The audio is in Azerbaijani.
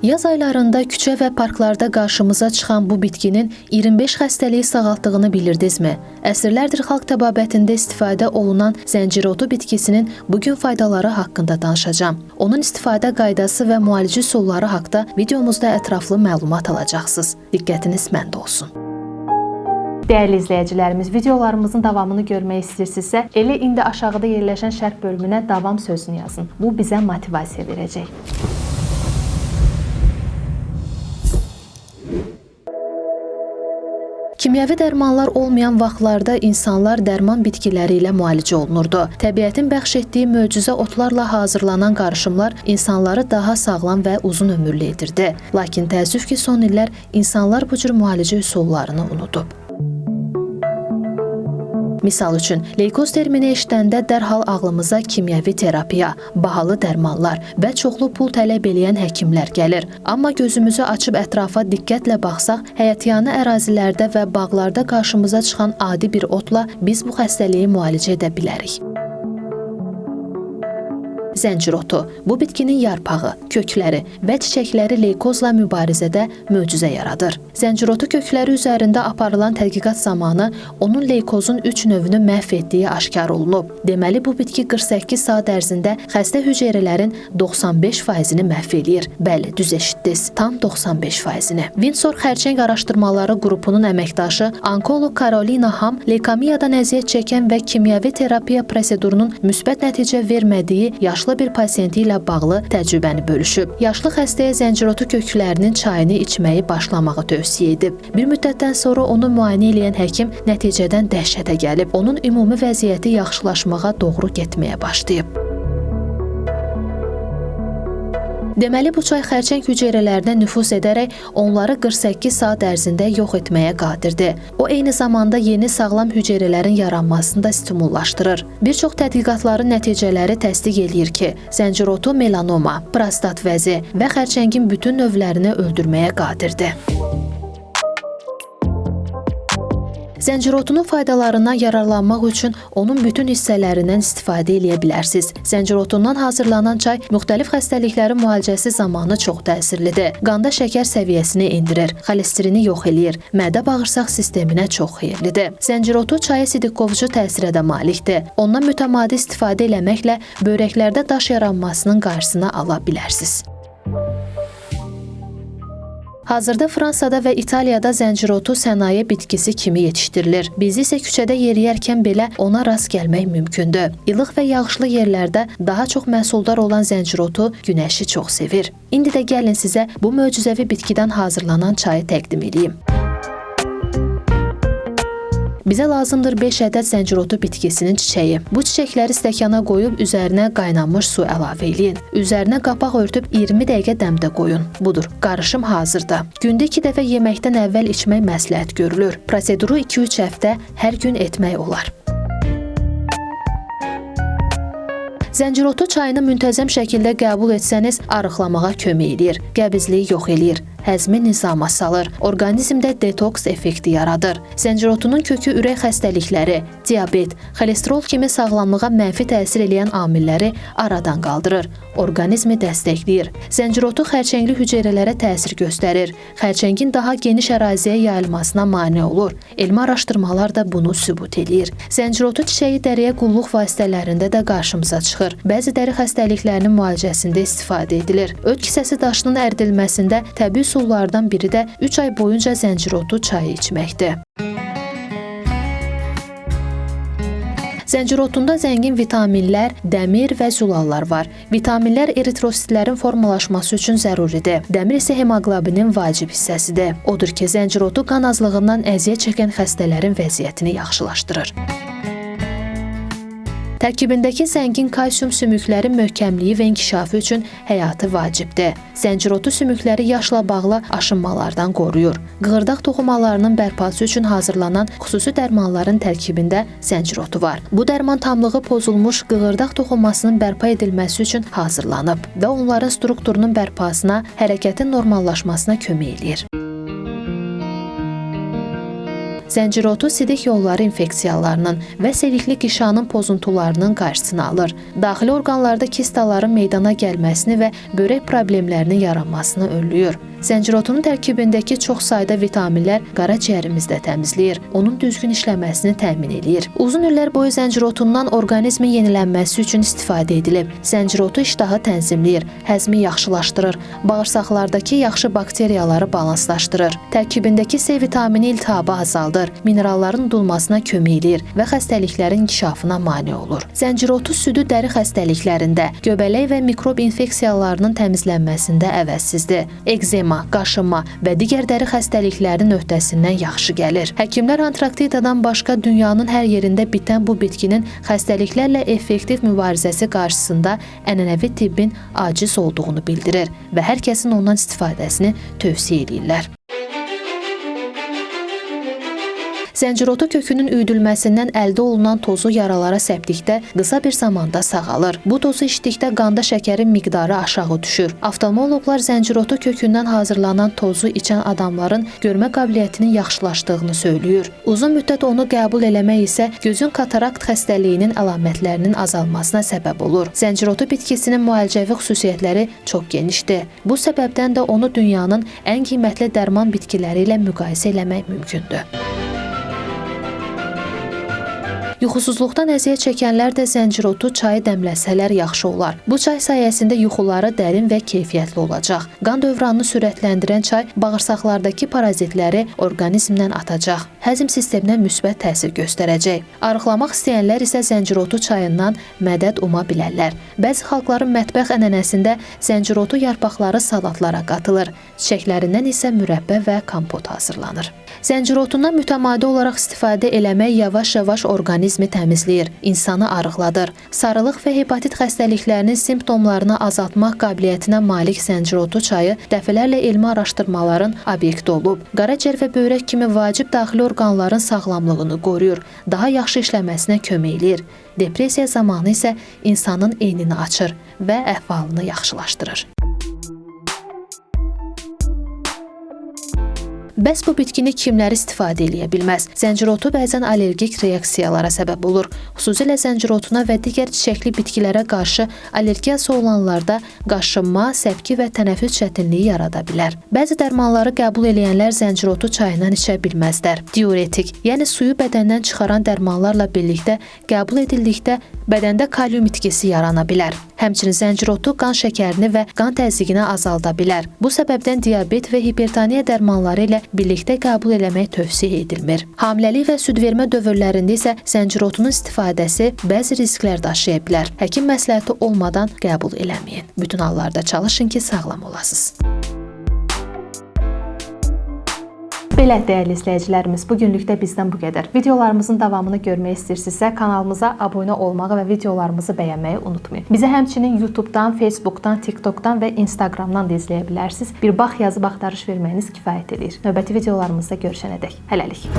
Yaz aylarında küçə və parklarda qarşımıza çıxan bu bitkinin 25 xəstəliyi sağaltdığını bilirdinizmi? Əsrlərdir xalq təbabətində istifadə olunan zəncirotu bitkisinin bugün faydaları haqqında danışacağam. Onun istifadə qaydası və müalicə üsulları haqqında videomuzda ətraflı məlumat alacaqsınız. Diqqətiniz məndə olsun. Dəyərli izləyicilərimiz, videolarımızın davamını görmək istəyirsinizsə, elə indi aşağıda yerləşən şərh bölümünə davam sözünü yazın. Bu bizə motivasiya verəcək. Kimyəvi dərmanlar olmayan vaxtlarda insanlar dərman bitkiləri ilə müalicə olunurdu. Təbiətin bəxş etdiyi möcüzə otlarla hazırlanan qarışımlar insanları daha sağlam və uzun ömürlü edirdi. Lakin təəssüf ki, son illər insanlar bu cür müalicə üsullarını unudub. Misal üçün, leykoz termini eşidəndə dərhal ağlımıza kimyəvi terapiya, bahalı dərmanlar və çoxlu pul tələb eləyən həkimlər gəlir. Amma gözümüzü açıb ətrafa diqqətlə baxsaq, həyətyanı ərazilərdə və bağlarda qarşımıza çıxan adi bir otla biz bu xəstəliyi müalicə edə bilərik. Zəncirotu. Bu bitkinin yarpağı, kökləri və çiçəkləri leykozla mübarizədə möcüzə yaradır. Zəncirotu kökləri üzərində aparılan tədqiqat zamanı onun leykozun 3 növünü məhv etdiyi aşkar olunub. Deməli, bu bitki 48 saat ərzində xəstə hüceyrələrin 95%-ni məhv eləyir. Bəli, düz eşitdiniz, tam 95%-ni. Windsor Xərçəng Araşdırmaları qrupunun əməkdaşı onkoloq Karolina Ham leykemiyadan əziyyət çəkən və kimyəvi terapiya prosedurunun müsbət nəticə vermədiyi yaşlı bir pasiyenti ilə bağlı təcrübəni bölüşüb. Yaşlı xəstəyə zəncirotu köklərinin çayını içməyi başlamağı tövsiyə edib. Bir müddətdən sonra onu müayinə edən həkim nəticədən dəhşətə gəlib. Onun ümumi vəziyyəti yaxşılaşmağa doğru getməyə başlayıb. Deməli, bu çay xərçəng hüceyrələrinə nüfuz edərək onları 48 saat ərzində yox etməyə qadirdir. O, eyni zamanda yeni sağlam hüceyrələrin yaranmasını da stimullaşdırır. Bir çox tədqiqatların nəticələri təsdiq eləyir ki, zəncirotu melanoma, prostat vəzi və xərçəngin bütün növlərini öldürməyə qadirdir. Zəncirotunun faydalarından yararlanmaq üçün onun bütün hissələrindən istifadə edə bilərsiniz. Zəncirotundan hazırlanan çay müxtəlif xəstəliklərin müalicəsi zamanı çox təsirlidir. Qanda şəkər səviyyəsini endirir, xolesterini yox eləyir, mədə-bağırsaq sisteminə çox xeyirlidir. Zəncirotu çayı sidqovucu təsirə də malikdir. Ondan mütəmadi istifadə eləməklə börəklərdə daş yaranmasının qarşısını ala bilərsiniz. Hazırda Fransada və İtaliyada zəncirotu sənaye bitkisi kimi yetişdirilir. Biz isə küçədə yeriyərkən belə ona rast gəlmək mümkündür. İlıq və yağışlı yerlərdə daha çox məhsuldar olan zəncirotu günəşi çox sevir. İndi də gəlin sizə bu möcüzəvi bitkidən hazırlanan çayı təqdim edeyim. Bizə lazımdır 5 ədəd zəncirotu bitkisinin çiçəyi. Bu çiçəkləri stəkana qoyub üzərinə qaynanmış su əlavə eləyin. Üzərinə qapaq örtüb 20 dəqiqə dəmdə qoyun. Budur, qarışım hazırdır. Gündə 2 dəfə yeməkdən əvvəl içmək məsləhət görülür. Proseduru 2-3 həftə hər gün etmək olar. Zəncirotu çayını müntəzəm şəkildə qəbul etsəniz, arıqlamağa kömək eləyir, qəbizliyi yox eləyir, həzmi nizama salır, orqanizmdə detoks effekti yaradır. Zəncirotunun kökü ürək xəstəlikləri, diabet, xolesterol kimi sağlamlığa mənfi təsir eləyən amilləri aradan qaldırır, orqanizmi dəstəkləyir. Zəncirotu xərçəngli hüceyrələrə təsir göstərir, xərçəngin daha geniş əraziyə yayılmasına mane olur. Elmi araşdırmalar da bunu sübut eləyir. Zəncirotu çiçəyi dəriyə qulluq vasitələrində də qarşımıza çıxır. Bəzi dəri xəstəliklərinin müalicəsində istifadə edilir. Öd kisəsi daşının əridilməsində təbii üsullardan biri də 3 ay boyunca zəncirotu çayı içməkdir. Zəncirotunda zəngin vitaminlər, dəmir və zülallar var. Vitaminlər eritrositlərin formalaşması üçün zəruridir. Dəmir isə hemoqlobinin vacib hissəsidir. Odur ki, zəncirotu qan azlığından əziyyət çəkən xəstələrin vəziyyətini yaxşılaşdırır. Tərkibindəki zəngin kalsium sümüklərin möhkəmliyi və inkişafı üçün həyati vacibdir. Zəncirotu sümükləri yaşla bağlı aşınmalardan qoruyur. Qığırdaq toxumalarının bərpası üçün hazırlanan xüsusi dərmanların tərkibində zəncirotu var. Bu dərman tamlığı pozulmuş qığırdaq toxumasının bərpa edilməsi üçün hazırlanıb və onların strukturunun bərpasına, hərəkətin normallaşmasına kömək eləyir. Zəncirotu sidik yolları infeksiyalarının və selikli qişanın pozuntularının qarşısını alır. Daxili orqanlarda kistaların meydana gəlməsini və börək problemlərinin yaranmasını önləyir. Zəncirotunun tərkibindəki çox sayda vitaminlər qaraciyərimizdə təmizləyir, onun düzgün işləməsini təmin eləyir. Uzun illər boyu zəncirotundan orqanizmin yenilənməsi üçün istifadə edilib. Zəncirotu iştahı tənzimləyir, həzmi yaxşılaşdırır, bağırsaqlardakı yaxşı bakteriyaları balanslaşdırır. Tərkibindəki C vitamini iltihabı azaldır, mineralların udulmasına kömək eləyir və xəstəliklərin inkişafına mane olur. Zəncirotu südü dəri xəstəliklərində, göbələk və mikrob infeksiyalarının təmizlənməsində əvəzsizdir. Ekzema, qaşınma və digər dəri xəstəliklərinin öhdəsindən yaxşı gəlir. Həkimlər Antarktikadan başqa dünyanın hər yerində bitən bu bitkinin xəstəliklərlə effektiv mübarizəsi qarşısında ənənəvi tibbin aciz olduğunu bildirir və hər kəsin ondan istifadəsini tövsiyə edirlər. Zəncirotu kökünün üyüdülməsindən əldə olunan tozu yaralara səpdikdə qısa bir zamanda sağalır. Bu tozu içdikdə qanda şəkərin miqdarı aşağı düşür. Oftalmoloqlar zəncirotu kökündən hazırlanan tozu içən adamların görmə qabiliyyətinin yaxşılaşdığını söyləyir. Uzun müddət onu qəbul eləmək isə gözün katarakt xəstəliyinin əlamətlərinin azalmasına səbəb olur. Zəncirotu bitkisinin müalicəvi xüsusiyyətləri çox genişdir. Bu səbəbdən də onu dünyanın ən qiymətli dərman bitkiləri ilə müqayisə eləmək mümkündür. Yuxusuzluqdan əziyyət çəkənlər də zəncirotu çayı dəmləsələr yaxşı olar. Bu çay sayəsində yuxuları dərin və keyfiyyətli olacaq. Qan dövranını sürətləndirən çay bağırsaqlardakı parazitləri orqanizmdən atacaq. Həzm sisteminə müsbət təsir göstərəcək. Arıqlamaq istəyənlər isə zəncirotu çayından mədəd uma bilərlər. Bəzi xalqların mətbəx ənənəsində zəncirotu yarpaqları salatlara qatılır. Çiçəklərindən isə mürəbbə və kompot hazırlanır. Zəncirotundan mütəmadi olaraq istifadə eləmək yavaş-yavaş orqanizmi təmizləyir, insanı arıqladır. Sarılıq və hepatit xəstəliklərinin simptomlarını azaltmaq qabiliyyətinə malik zəncirotu çayı dəfələrlə elmi araşdırmaların obyekti olub. Qaraciyər və böyrək kimi vacib daxili orqanların sağlamlığını qoruyur, daha yaxşı işləməsinə kömək eləyir. Depressiya zamanı isə insanın eynini açır və əhvalını yaxşılaşdırır. Bəs bu bitkini kimlər istifadə eləyə bilməz? Zəncirotu bəzən allergik reaksiyalara səbəb olur. Xüsusilə zəncirotuna və digər çiçəkli bitkilərə qarşı allergiyası olanlarda qaşınma, səpki və tənəffüs çətinliyi yarada bilər. Bəzi dərmanları qəbul edənlər zəncirotu çayından içə bilməzlər. Diuretik, yəni suyu bədəndən çıxaran dərmanlarla birlikdə qəbul edildikdə bədəndə kalium itkisi yarana bilər. Həmçinin zəncirotu qan şəkərini və qan təzyiqini azalda bilər. Bu səbəbdən diabet və hipertoniya dərmanları ilə birlikdə qəbul eləmək tövsiyə edilmir. Hamiləlik və südvermə dövrlərində isə zəncirotunun istifadəsi bəzi risklər daşıya bilər. Həkim məsləhəti olmadan qəbul eləməyin. Bütün hallarda çalışın ki, sağlam olasınız. Belə dəyərli izləyicilərimiz, bu günlük də bizdən bu qədər. Videolarımızın davamını görmək istəyirsinizsə, kanalımıza abunə olmağı və videolarımızı bəyənməyi unutmayın. Bizə həmçinin YouTube-dan, Facebook-dan, TikTok-dan və Instagram-dan da izləyə bilərsiniz. Bir bax yazıb axtarış verməyiniz kifayət edir. Növbəti videolarımızda görüşənədək. Hələlik.